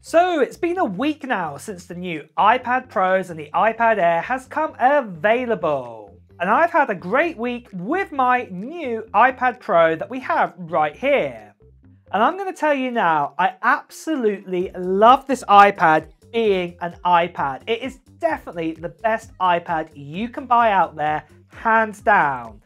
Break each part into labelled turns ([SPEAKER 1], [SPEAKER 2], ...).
[SPEAKER 1] So it's been a week now since the new iPad Pros and the iPad Air has come available. And I've had a great week with my new iPad Pro that we have right here. And I'm going to tell you now, I absolutely love this iPad being an iPad. It is definitely the best iPad you can buy out there, hands down.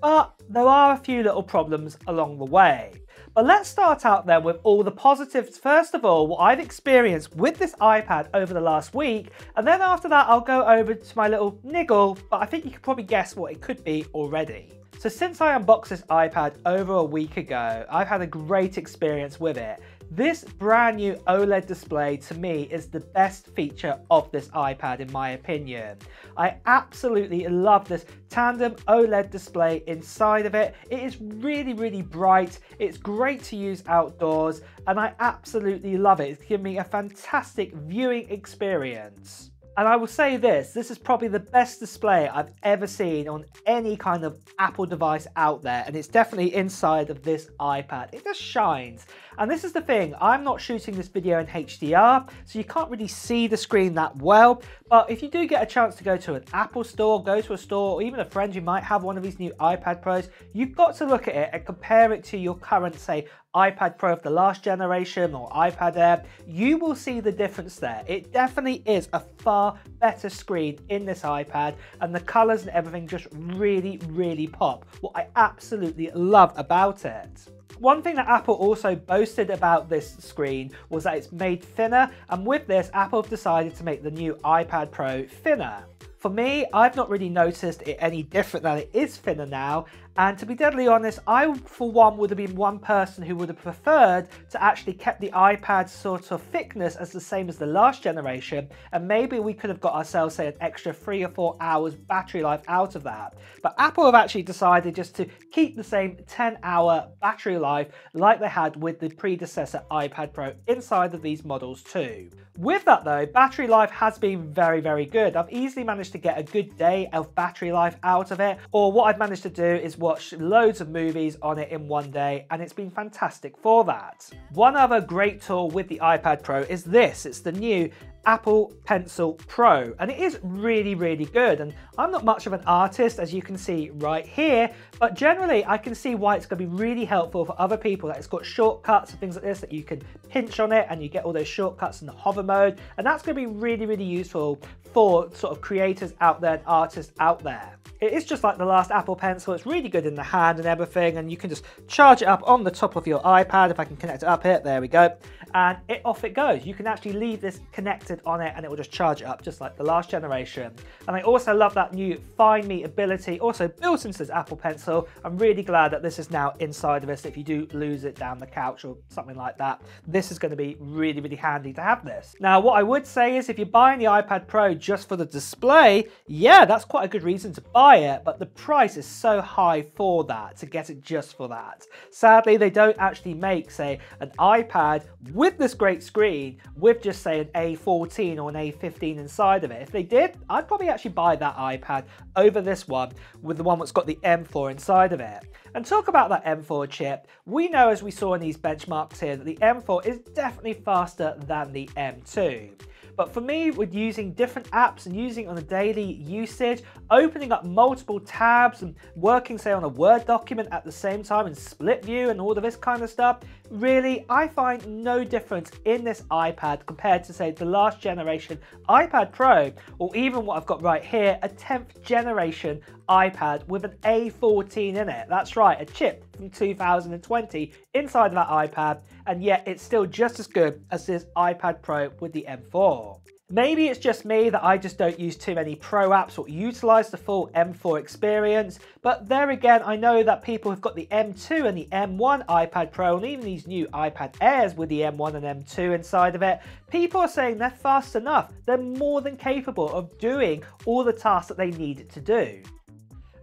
[SPEAKER 1] But there are a few little problems along the way. But let's start out then with all the positives. First of all, what I've experienced with this iPad over the last week, and then after that I'll go over to my little niggle, but I think you can probably guess what it could be already. So since I unboxed this iPad over a week ago, I've had a great experience with it. This brand new OLED display to me is the best feature of this iPad in my opinion. I absolutely love this tandem OLED display inside of it. It is really bright, it's great to use outdoors, and I absolutely love it. It's given me a fantastic viewing experience. And I will say this is probably the best display I've ever seen on any kind of Apple device out there, and it's definitely inside of this iPad. It just shines. And this is the thing, I'm not shooting this video in HDR, so you can't really see the screen that well, but if you do get a chance to go to an Apple store, go to a store, or even a friend who might have one of these new iPad Pros, you've got to look at it and compare it to your current, say, iPad Pro of the last generation or iPad Air. You will see the difference there. It definitely is a far better screen in this iPad, and the colors and everything just really pop. What I absolutely love about it. One thing that Apple also boasted about this screen was that it's made thinner, and with this, Apple have decided to make the new iPad Pro thinner. For me, I've not really noticed it any different than it is thinner now, and to be deadly honest, I for one would have been one person who would have preferred to actually kept the iPad sort of thickness as the same as the last generation, and maybe we could have got ourselves, say, an extra 3 or 4 hours battery life out of that. But Apple have actually decided just to keep the same 10-hour battery life like they had with the predecessor iPad Pro inside of these models too. With that though, battery life has been very good. I've easily managed to get a good day of battery life out of it, or what I've managed to do is watch loads of movies on it in one day, and it's been fantastic for that. One other great tool with the iPad Pro is this. It's the new Apple Pencil Pro, and it is really good. And I'm not much of an artist, as you can see right here, but generally I can see why it's going to be really helpful for other people, that it's got shortcuts and things like this that you can pinch on it and you get all those shortcuts in the hover mode, and that's going to be really useful for sort of creators out there and artists out there. It is just like the last Apple Pencil. It's really good in the hand and everything, and you can just charge it up on the top of your iPad. If I can connect it up here, there we go, and off it goes. You can actually leave this connected on it and it will just charge it up just like the last generation. And I also love that new Find Me ability also built into this Apple Pencil. I'm really glad that this is now inside of it, so if you do lose it down the couch or something like that, this is going to be really handy to have this. Now what I would say is, if you're buying the iPad Pro just for the display, yeah, that's quite a good reason to buy it, but the price is so high for that, to get it just for that. Sadly, they don't actually make, say, an iPad with this great screen with just, say, an A14 or an A15 inside of it. If they did, I'd probably actually buy that iPad over this one with the one that's got the M4 inside of it. And talk about that M4 chip, we know, as we saw in these benchmarks here, that the M4 is definitely faster than the M2. But for me, with using different apps and using it on a daily usage, opening up multiple tabs and working, say, on a Word document at the same time and split view and all of this kind of stuff, really, I find no difference in this iPad compared to, say, the last generation iPad Pro, or even what I've got right here, a 10th generation iPad with an A14 in it. That's right, a chip from 2020 inside of that iPad, and yet it's still just as good as this iPad Pro with the M4. Maybe it's just me that I just don't use too many Pro apps or utilize the full M4 experience, but there again, I know that people have got the M2 and the M1 iPad Pro, and even these new iPad Airs with the M1 and M2 inside of it. People are saying they're fast enough. They're more than capable of doing all the tasks that they need it to do.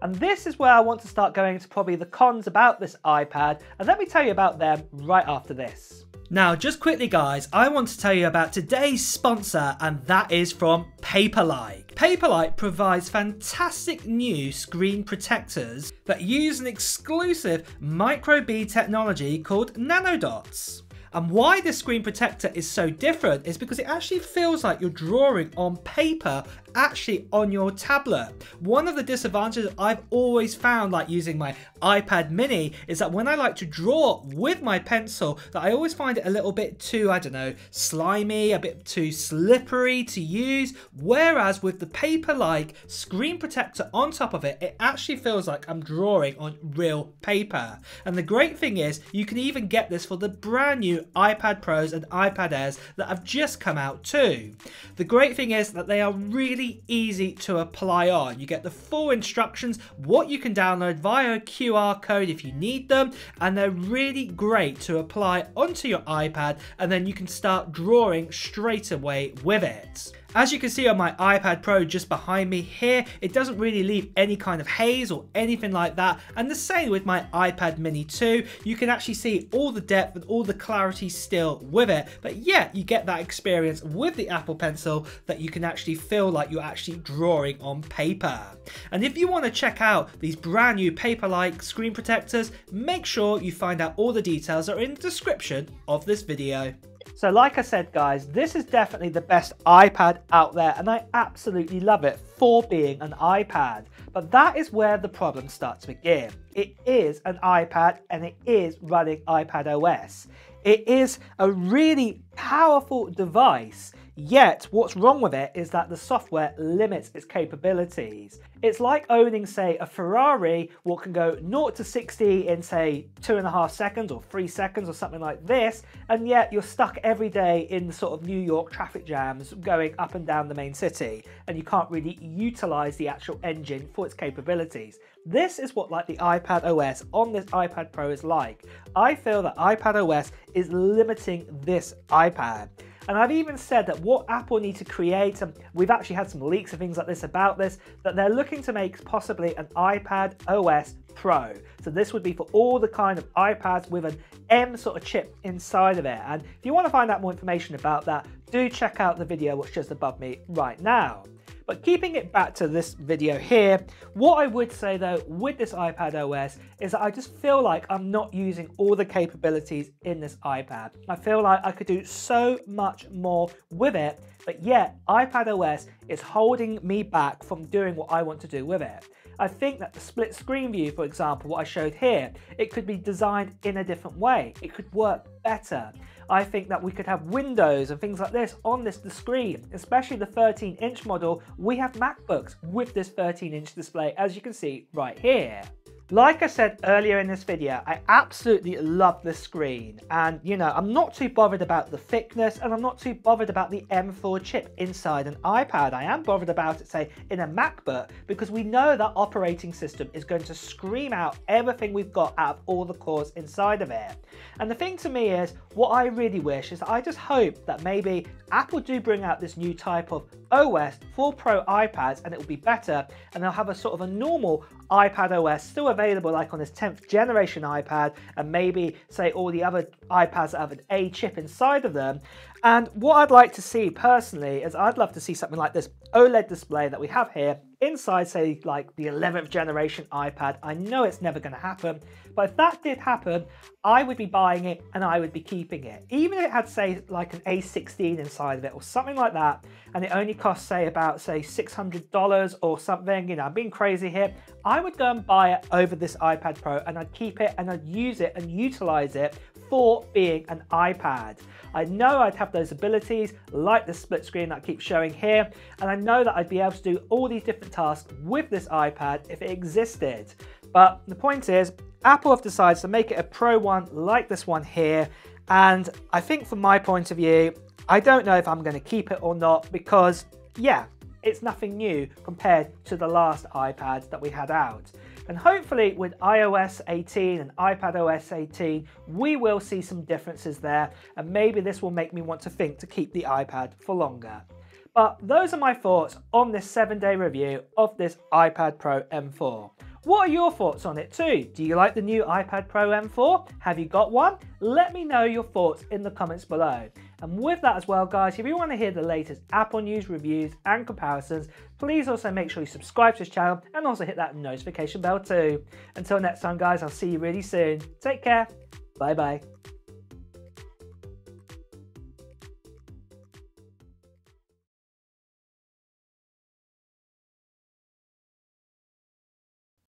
[SPEAKER 1] And this is where I want to start going into probably the cons about this iPad, and let me tell you about them right after this. Now, just quickly guys, I want to tell you about today's sponsor, and that is from Paperlike. Paperlike provides fantastic new screen protectors that use an exclusive microbead technology called Nanodots. And why this screen protector is so different is because it actually feels like you're drawing on paper actually on your tablet. One of the disadvantages I've always found like using my iPad mini is that when I like to draw with my pencil, that I always find it a little bit too, I don't know, slimy, a bit too slippery to use, whereas with the Paperlike screen protector on top of it, it actually feels like I'm drawing on real paper. And the great thing is you can even get this for the brand new iPad Pros and iPad Airs that have just come out too. The great thing is that they are really easy to apply on. You get the full instructions, what you can download via a QR code if you need them, and they're really great to apply onto your iPad, and then you can start drawing straight away with it. As you can see on my iPad Pro just behind me here, it doesn't really leave any kind of haze or anything like that, and the same with my iPad mini 2. You can actually see all the depth and all the clarity still with it, but yet you get that experience with the Apple Pencil that you can actually feel like you're actually drawing on paper. And if you want to check out these brand new Paperlike screen protectors, make sure you find out all the details that are in the description of this video. So like I said guys, this is definitely the best iPad out there, and I absolutely love it for being an iPad. But that is where the problem starts to begin. It is an iPad and it is running iPadOS. It is a really powerful device, yet what's wrong with it is that the software limits its capabilities. It's like owning, say, a Ferrari, what can go 0 to 60 in, say, 2.5 seconds or 3 seconds or something like this, and yet you're stuck every day in the sort of New York traffic jams going up and down the main city, and you can't really utilize the actual engine for its capabilities. This is what like the iPadOS on this iPad Pro is like. I feel that iPadOS is limiting this iPad. And I've even said that what Apple need to create, and we've actually had some leaks and things like this about this, that they're looking to make possibly an iPadOS Pro. So this would be for all the kind of iPads with an M sort of chip inside of it. And if you want to find out more information about that, do check out the video which is just above me right now. But keeping it back to this video here, what I would say though with this iPadOS is that I just feel like I'm not using all the capabilities in this iPad. I feel like I could do so much more with it, but yet iPadOS is holding me back from doing what I want to do with it. I think that the split screen view, for example, what I showed here, it could be designed in a different way. It could work better. I think that we could have windows and things like this on the screen, especially the 13-inch model. We have MacBooks with this 13-inch display, as you can see right here. Like I said earlier in this video, I absolutely love this screen, and you know, I'm not too bothered about the thickness, and I'm not too bothered about the M4 chip inside an iPad. I am bothered about it, say, in a MacBook, because we know that operating system is going to scream out everything we've got out of all the cores inside of it. And the thing to me is, what I really wish is I just hope that maybe Apple do bring out this new type of OS for Pro iPads, and it will be better, and they'll have a sort of a normal iPadOS still available like on this 10th generation iPad, and maybe say all the other iPads that have an A chip inside of them. And what I'd like to see personally is I'd love to see something like this OLED display that we have here inside, say, like the 11th generation iPad. I know it's never going to happen, but if that did happen, I would be buying it and I would be keeping it. Even if it had, say, like an A16 inside of it or something like that, and it only costs, say, about, say, $600 or something, you know, I'm being crazy here, I would go and buy it over this iPad Pro, and I'd keep it and I'd use it and utilize it for being an iPad. I know I'd have those abilities like the split screen that I keep showing here, and I know that I'd be able to do all these different tasks with this iPad if it existed. But the point is, Apple have decided to make it a Pro one like this one here, and I think from my point of view, I don't know if I'm going to keep it or not, because yeah, it's nothing new compared to the last iPads that we had out. And hopefully with iOS 18 and iPadOS 18, we will see some differences there, and maybe this will make me want to think to keep the iPad for longer. But those are my thoughts on this 7-day review of this iPad Pro M4. What are your thoughts on it too? Do you like the new iPad Pro M4? Have you got one? Let me know your thoughts in the comments below. And with that as well, guys, if you want to hear the latest Apple news, reviews and comparisons, please also make sure you subscribe to this channel and also hit that notification bell too. Until next time, guys, I'll see you really soon. Take care. Bye bye.